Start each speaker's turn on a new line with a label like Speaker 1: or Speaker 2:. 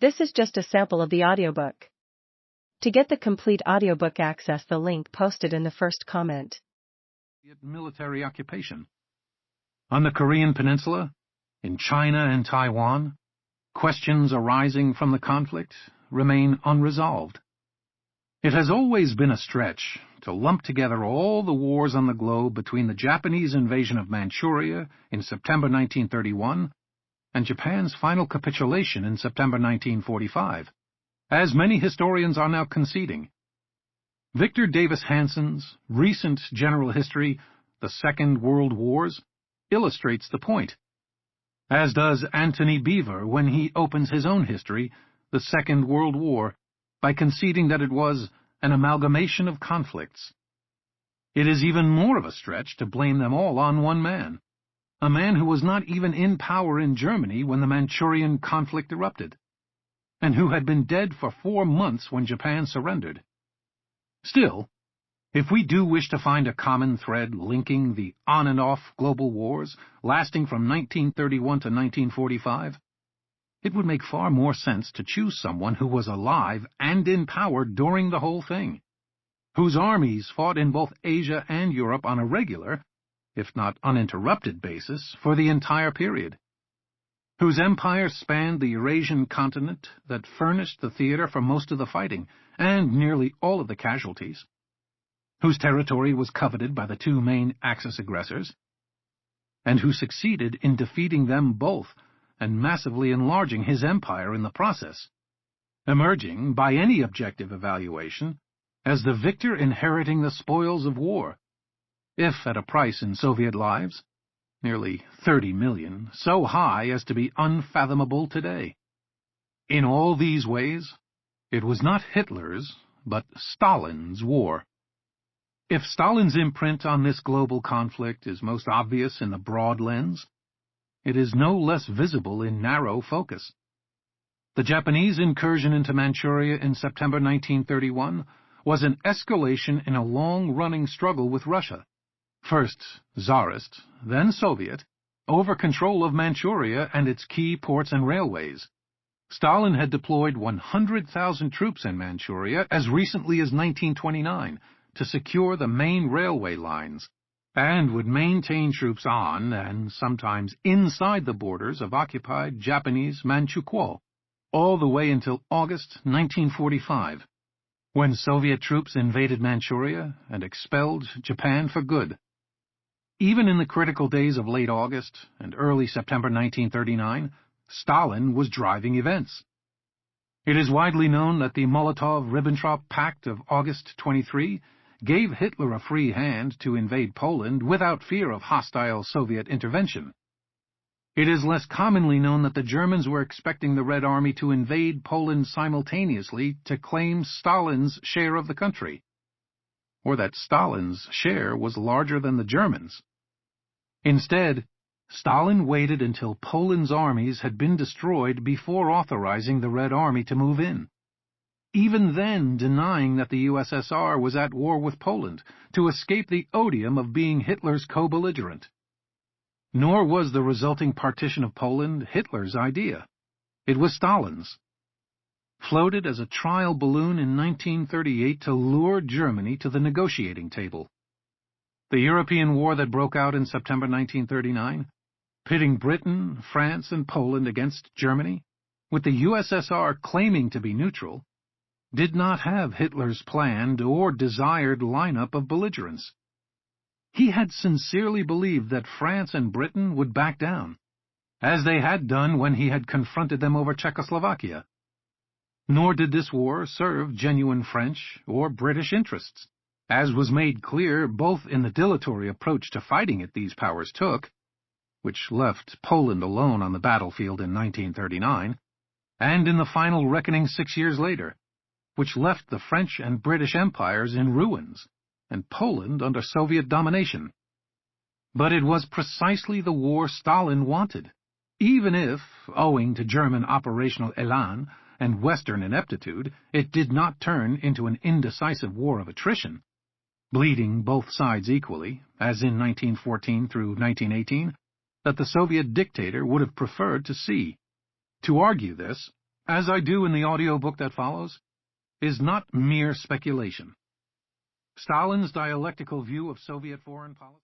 Speaker 1: This is just a sample of the audiobook. To get the complete audiobook, access the link posted in the first comment.
Speaker 2: Military occupation. On the Korean Peninsula, in China and Taiwan, questions arising from the conflict remain unresolved. It has always been a stretch to lump together all the wars on the globe between the Japanese invasion of Manchuria in September 1931 and Japan's final capitulation in September 1945, as many historians are now conceding. Victor Davis Hanson's recent general history, The Second World Wars, illustrates the point, as does Anthony Beevor when he opens his own history, The Second World War, by conceding that it was an amalgamation of conflicts. It is even more of a stretch to blame them all on one man, a man who was not even in power in Germany when the Manchurian conflict erupted, and who had been dead for 4 months when Japan surrendered. Still, if we do wish to find a common thread linking the on and off global wars lasting from 1931 to 1945, it would make far more sense to choose someone who was alive and in power during the whole thing, whose armies fought in both Asia and Europe on a regular, if not uninterrupted basis, for the entire period, whose empire spanned the Eurasian continent that furnished the theater for most of the fighting and nearly all of the casualties, whose territory was coveted by the two main Axis aggressors, and who succeeded in defeating them both and massively enlarging his empire in the process, emerging, by any objective evaluation, as the victor inheriting the spoils of war, if at a price in Soviet lives, nearly 30 million, so high as to be unfathomable today. In all these ways, it was not Hitler's, but Stalin's war. If Stalin's imprint on this global conflict is most obvious in the broad lens, it is no less visible in narrow focus. The Japanese incursion into Manchuria in September 1931 was an escalation in a long-running struggle with Russia, first Tsarist, then Soviet, over control of Manchuria and its key ports and railways. Stalin had deployed 100,000 troops in Manchuria as recently as 1929 to secure the main railway lines, and would maintain troops on and sometimes inside the borders of occupied Japanese Manchukuo, all the way until August 1945, when Soviet troops invaded Manchuria and expelled Japan for good. Even in the critical days of late August and early September 1939, Stalin was driving events. It is widely known that the Molotov-Ribbentrop Pact of August 23 gave Hitler a free hand to invade Poland without fear of hostile Soviet intervention. It is less commonly known that the Germans were expecting the Red Army to invade Poland simultaneously to claim Stalin's share of the country, or that Stalin's share was larger than the Germans. Instead, Stalin waited until Poland's armies had been destroyed before authorizing the Red Army to move in, even then denying that the USSR was at war with Poland to escape the odium of being Hitler's co-belligerent. Nor was the resulting partition of Poland Hitler's idea. It was Stalin's, floated as a trial balloon in 1938 to lure Germany to the negotiating table. The European war that broke out in September 1939, pitting Britain, France, and Poland against Germany, with the USSR claiming to be neutral, did not have Hitler's planned or desired lineup of belligerents. He had sincerely believed that France and Britain would back down, as they had done when he had confronted them over Czechoslovakia. Nor did this war serve genuine French or British interests, as was made clear both in the dilatory approach to fighting it these powers took, which left Poland alone on the battlefield in 1939, and in the final reckoning 6 years later, which left the French and British empires in ruins, and Poland under Soviet domination. But it was precisely the war Stalin wanted, even if, owing to German operational élan and Western ineptitude, it did not turn into an indecisive war of attrition, bleeding both sides equally, as in 1914 through 1918, that the Soviet dictator would have preferred to see. To argue this, as I do in the audiobook that follows, is not mere speculation. Stalin's dialectical view of Soviet foreign policy